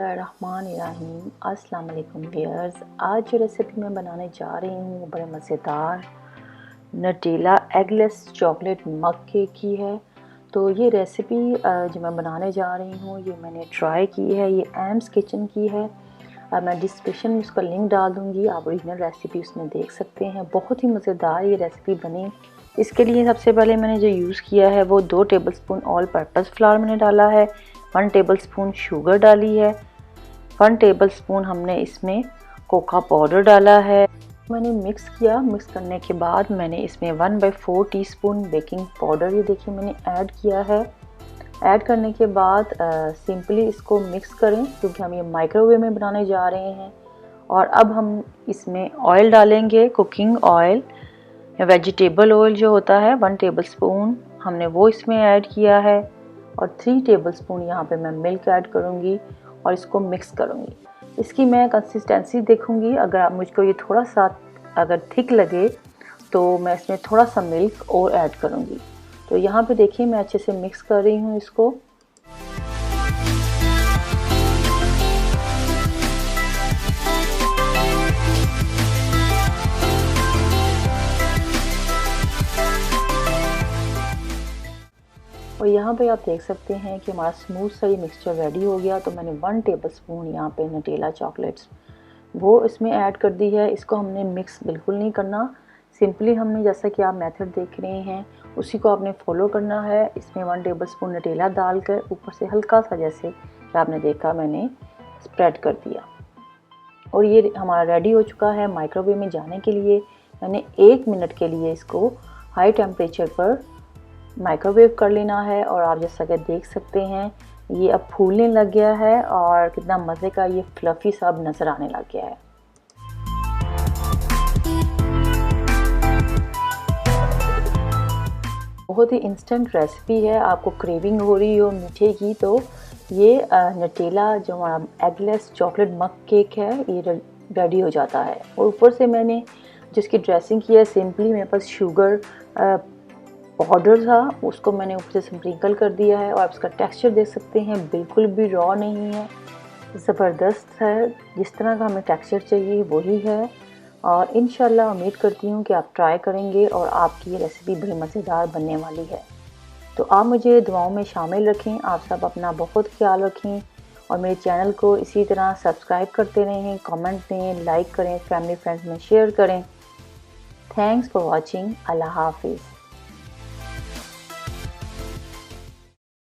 रहमानिर्रहीम। अस्सलाम वालेकुम व्यूअर्स, आज जो रेसिपी मैं बनाने जा रही हूँ वो बड़े मज़ेदार नटेला एगलेस चॉकलेट मग केक की है। तो ये रेसिपी जो मैं बनाने जा रही हूँ ये मैंने ट्राई की है, ये एम्स किचन की है। मैं डिस्क्रिप्शन में उसका लिंक डाल दूँगी, आप ओरिजिनल रेसिपी उसमें देख सकते हैं। बहुत ही मज़ेदार ये रेसिपी बनी। इसके लिए सबसे पहले मैंने जो यूज़ किया है वो 2 टेबलस्पून ऑल पर्पज़ फ्लावर मैंने डाला है, 1 टेबलस्पून शुगर डाली है, 1 टेबलस्पून हमने इसमें कोका पाउडर डाला है। मैंने मिक्स किया। मिक्स करने के बाद मैंने इसमें 1/4 टीस्पून बेकिंग पाउडर ये देखिए मैंने ऐड किया है। ऐड करने के बाद सिंपली इसको मिक्स करें क्योंकि हम ये माइक्रोवेव में बनाने जा रहे हैं। और अब हम इसमें ऑयल डालेंगे, कुकिंग ऑयल या वेजिटेबल ऑयल जो होता है 1 टेबलस्पून हमने वो इसमें ऐड किया है। और 3 टेबलस्पून यहाँ पे मैं मिल्क ऐड करूँगी और इसको मिक्स करूँगी। इसकी मैं कंसिस्टेंसी देखूँगी, अगर आप मुझको ये थोड़ा सा अगर थिक लगे तो मैं इसमें थोड़ा सा मिल्क और ऐड करूँगी। तो यहाँ पे देखिए मैं अच्छे से मिक्स कर रही हूँ इसको। और यहाँ पे आप देख सकते हैं कि हमारा स्मूथ सा ये मिक्सचर रेडी हो गया। तो मैंने 1 टेबलस्पून यहाँ पे नटेला चॉकलेट्स वो इसमें ऐड कर दी है। इसको हमने मिक्स बिल्कुल नहीं करना, सिंपली हमने जैसा कि आप मेथड देख रहे हैं उसी को आपने फॉलो करना है। इसमें 1 टेबलस्पून नटेला डालकर ऊपर से हल्का सा जैसे कि आपने देखा मैंने स्प्रेड कर दिया। और ये हमारा रेडी हो चुका है माइक्रोवेव में जाने के लिए। मैंने 1 मिनट के लिए इसको हाई टेम्परेचर पर माइक्रोवेव कर लेना है। और आप जैसा कि देख सकते हैं ये अब फूलने लग गया है और कितना मज़े का ये फ्लफ़ी सा अब नज़र आने लग गया है। बहुत ही इंस्टेंट रेसिपी है। आपको क्रेविंग हो रही हो मीठे की तो ये नटेला जो हमारा एगलेस चॉकलेट मग केक है ये रेडी हो जाता है। और ऊपर से मैंने जिसकी ड्रेसिंग की है सिंपली मेरे पास शुगर पाउडर था उसको मैंने ऊपर से स्प्रिंकल कर दिया है। और आप इसका टेक्सचर देख सकते हैं बिल्कुल भी रॉ नहीं है, ज़बरदस्त है। जिस तरह का हमें टेक्सचर चाहिए वही है। और इंशाल्लाह उम्मीद करती हूँ कि आप ट्राई करेंगे और आपकी ये रेसिपी बड़ी मज़ेदार बनने वाली है। तो आप मुझे दुआओं में शामिल रखें। आप सब अपना बहुत ख्याल रखें और मेरे चैनल को इसी तरह सब्सक्राइब करते रहें, कमेंट दें, लाइक करें, फैमिली फ्रेंड्स में शेयर करें। Thanks for watching. अल्लाह हाफिज़।